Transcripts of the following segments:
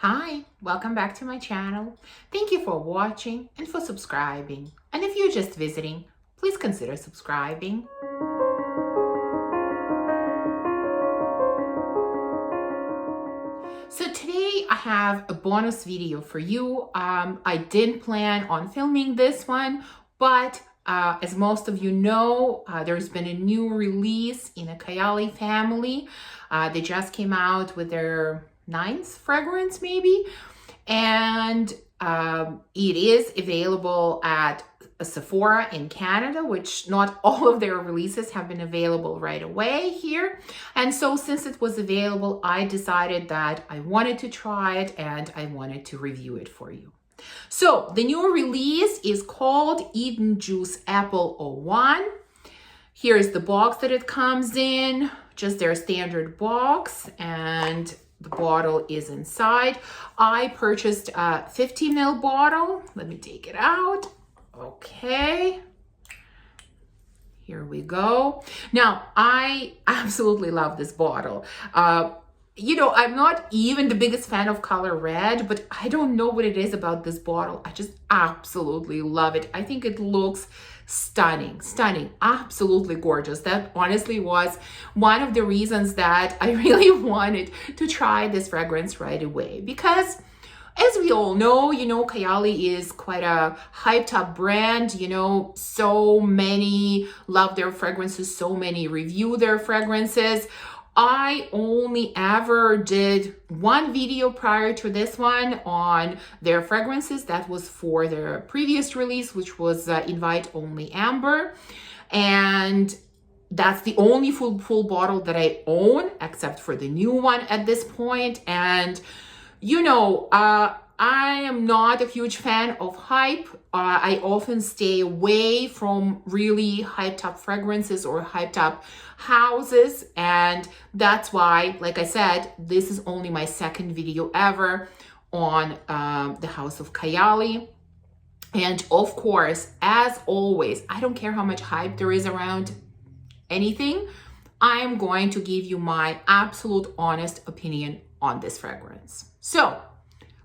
Hi, welcome back to my channel. Thank you for watching and for subscribing. And if you're just visiting, please consider subscribing. So today I have a bonus video for you. I didn't plan on filming this one, but as most of you know, there's been a new release in a Kayali family. They just came out with their 9th fragrance maybe, and it is available at Sephora in Canada, which not all of their releases have been available right away here. And so since it was available, I decided that I wanted to try it and I wanted to review it for you. So the new release is called Eden Juice Apple 01. Here's the box that it comes in, just their standard box, and the bottle is inside. I purchased a 50 ml bottle. Let me take it out. Okay. Here we go. Now, I absolutely love this bottle. I'm not even the biggest fan of color red, but I don't know what it is about this bottle. I just absolutely love it. I think it looks stunning, absolutely gorgeous. That honestly was one of the reasons that I really wanted to try this fragrance right away, because as we all know, Kayali is quite a hyped up brand. So many love their fragrances, so many review their fragrances. I only ever did one video prior to this one on their fragrances. That was for their previous release, which was Invite Only Amber. And that's the only full bottle that I own, except for the new one at this point. And I am not a huge fan of hype. I often stay away from really hyped up fragrances or hyped up houses. And that's why, like I said, this is only my second video ever on the House of Kayali. And of course, as always, I don't care how much hype there is around anything. I am going to give you my absolute honest opinion on this fragrance. So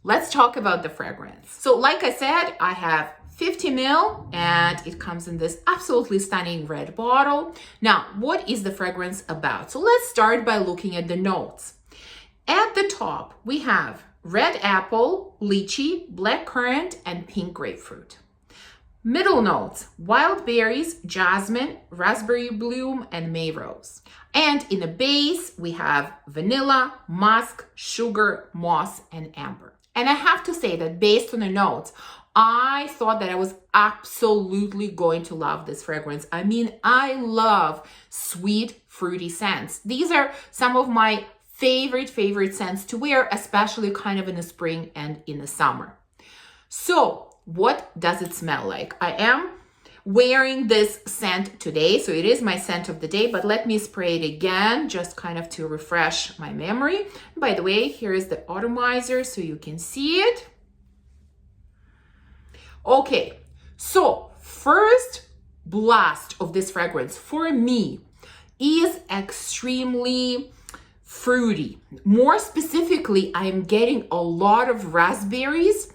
let's talk about the fragrance. So like I said, I have 50 ml and it comes in this absolutely stunning red bottle. Now, what is the fragrance about? So let's start by looking at the notes. At the top, we have red apple, lychee, blackcurrant, and pink grapefruit. Middle notes, wild berries, jasmine, raspberry bloom, and May rose. And in the base, we have vanilla, musk, sugar, moss, and amber. And I have to say that based on the notes, I thought that I was absolutely going to love this fragrance. I mean, I love sweet, fruity scents. These are some of my favorite scents to wear, especially kind of in the spring and in the summer. So what does it smell like? I am wearing this scent today, so it is my scent of the day, but let me spray it again, just kind of to refresh my memory. By the way, here is the atomizer so you can see it. Okay, so first blast of this fragrance for me is extremely fruity. More specifically, I'm getting a lot of raspberries,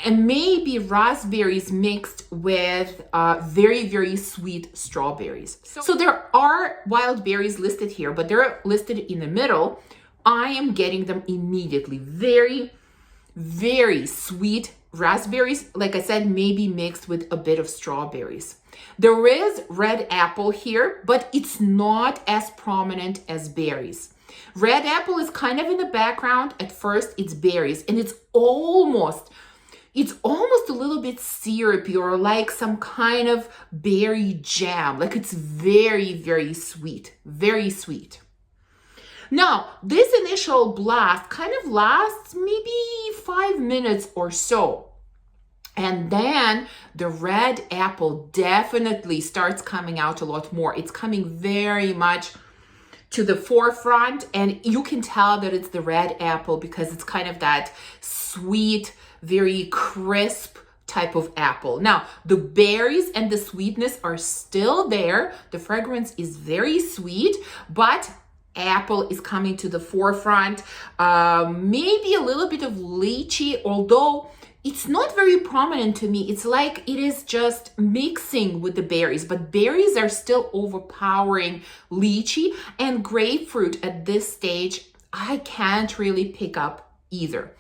and maybe raspberries mixed with very sweet strawberries. So there are wild berries listed here, but they're listed in the middle. I am getting them immediately. Very sweet raspberries. Like I said, maybe mixed with a bit of strawberries. There is red apple here, but it's not as prominent as berries. Red apple is kind of in the background. At first, it's berries, and it's almost a little bit syrupy or like some kind of berry jam. Like it's very sweet, very sweet. Now, this initial blast kind of lasts maybe 5 minutes or so. And then the red apple definitely starts coming out a lot more. It's coming very much to the forefront, and you can tell that it's the red apple because it's kind of that sweet, very crisp type of apple. Now, the berries and the sweetness are still there. The fragrance is very sweet, but apple is coming to the forefront. Maybe a little bit of lychee, although it's not very prominent to me. It's like it is just mixing with the berries, but berries are still overpowering lychee, and grapefruit at this stage, I can't really pick up either.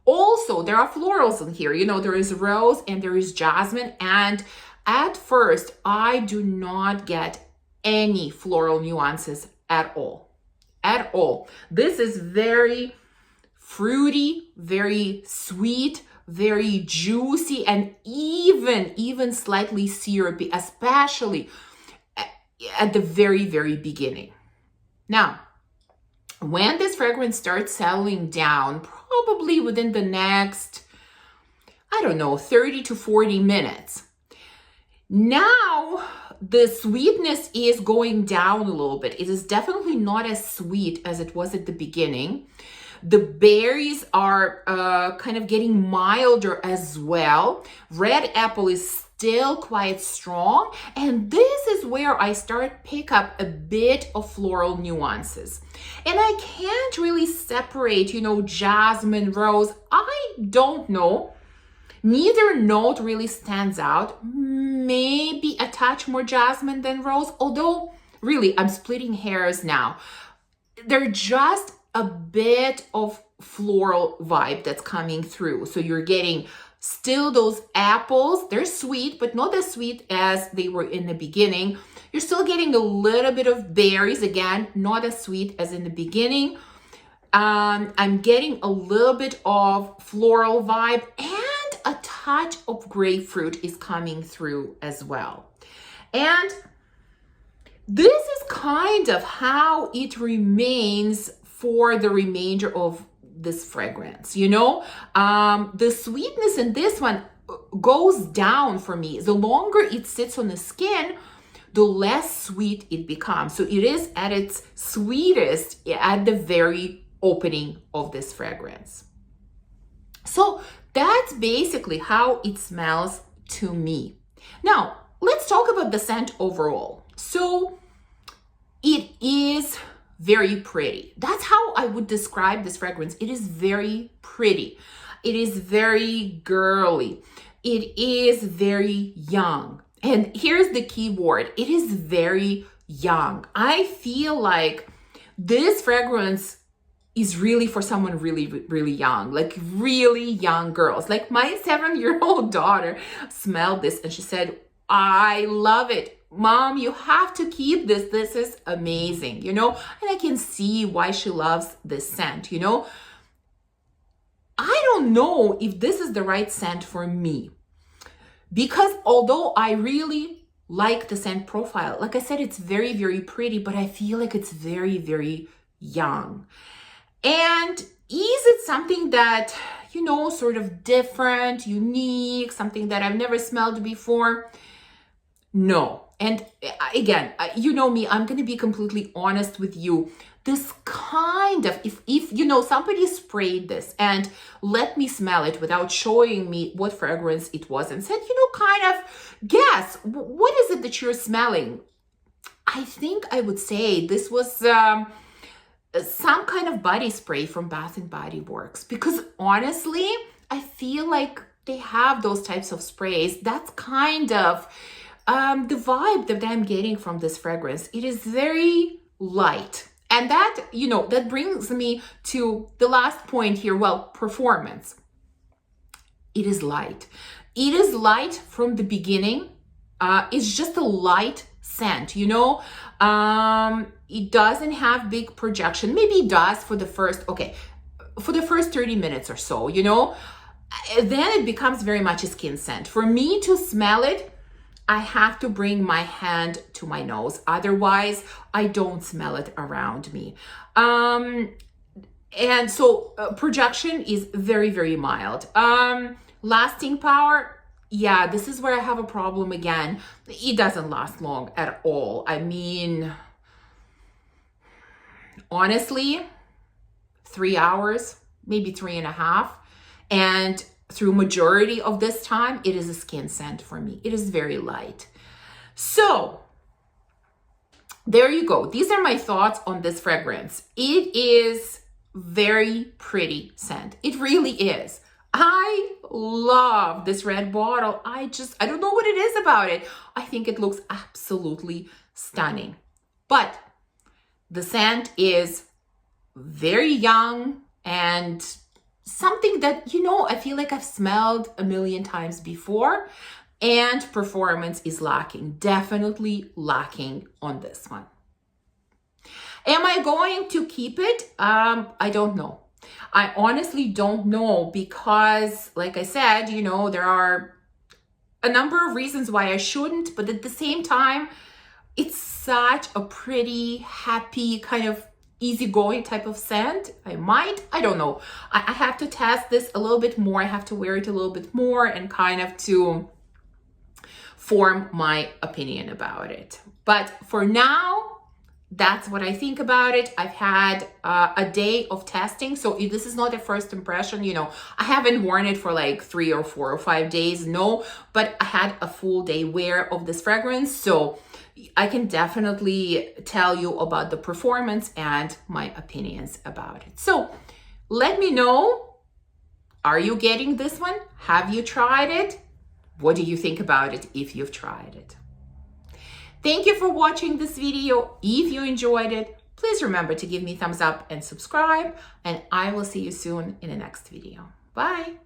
Also, there are florals in here. You know, there is rose and there is jasmine. And at first, I do not get any floral nuances at all. At all. This is very fruity, very sweet, very juicy, and even slightly syrupy, especially at the very, very beginning. Now, when this fragrance starts settling down, probably within the next, I don't know, 30 to 40 minutes, now the sweetness is going down a little bit. It is definitely not as sweet as it was at the beginning. The berries are kind of getting milder as well. Red apple is still quite strong. And this is where I start pick up a bit of floral nuances. And I can't really separate, you know, jasmine, rose. I don't know. Neither note really stands out. Maybe a touch more jasmine than rose. Although, really, I'm splitting hairs now. They're just a bit of floral vibe that's coming through. So you're getting still those apples. They're sweet, but not as sweet as they were in the beginning. You're still getting a little bit of berries. Again, not as sweet as in the beginning. I'm getting a little bit of floral vibe, and a touch of grapefruit is coming through as well. And this is kind of how it remains for the remainder of this fragrance, you know. The sweetness in this one goes down for me. The longer it sits on the skin, the less sweet it becomes. So it is at its sweetest at the very opening of this fragrance. So that's basically how it smells to me. Now, let's talk about the scent overall. So it is very pretty. That's how I would describe this fragrance. It is very pretty. It is very girly. It is very young. And here's the key word. It is very young. I feel like this fragrance is really for someone really, really young, like really young girls. Like my 7-year-old daughter smelled this and she said, I love it. Mom, you have to keep this. This is amazing, you know? And I can see why she loves this scent, you know? I don't know if this is the right scent for me. Because although I really like the scent profile, like I said, it's very, very pretty, but I feel like it's very, very young. And is it something that, you know, sort of different, unique, something that I've never smelled before? No. And again, you know me, I'm going to be completely honest with you. This kind of, if you know, somebody sprayed this and let me smell it without showing me what fragrance it was and said, you know, kind of guess, what is it that you're smelling? I think I would say this was some kind of body spray from Bath & Body Works, because honestly, I feel like they have those types of sprays. That's kind of the vibe that I'm getting from this fragrance. It is very light. And that, you know, that brings me to the last point here. Well, performance. It is light. It is light from the beginning. It's just a light scent, you know. It doesn't have big projection. Maybe it does for the first 30 minutes or so, you know. Then it becomes very much a skin scent. For me to smell it, I have to bring my hand to my nose. Otherwise, I don't smell it around me. And so projection is very, very mild. Lasting power, yeah, this is where I have a problem again. It doesn't last long at all. I mean, honestly, 3 hours, maybe 3.5. And through majority of this time, it is a skin scent for me. It is very light. So there you go. These are my thoughts on this fragrance. It is very pretty scent. It really is. I love this red bottle. I don't know what it is about it. I think it looks absolutely stunning. But the scent is very young and something that, I feel like I've smelled a million times before, and performance is lacking, definitely lacking on this one. Am I going to keep it? I don't know. I honestly don't know because, like I said, there are a number of reasons why I shouldn't, but at the same time, it's such a pretty, happy, kind of easygoing type of scent. I don't know. I have to test this a little bit more. I have to wear it a little bit more and kind of to form my opinion about it. But for now, that's what I think about it. I've had a day of testing. So if this is not a first impression, I haven't worn it for like 3 or 4 or 5 days. No, but I had a full day wear of this fragrance. So I can definitely tell you about the performance and my opinions about it. So let me know, are you getting this one? Have you tried it? What do you think about it if you've tried it? Thank you for watching this video. If you enjoyed it, please remember to give me a thumbs up and subscribe, and I will see you soon in the next video. Bye.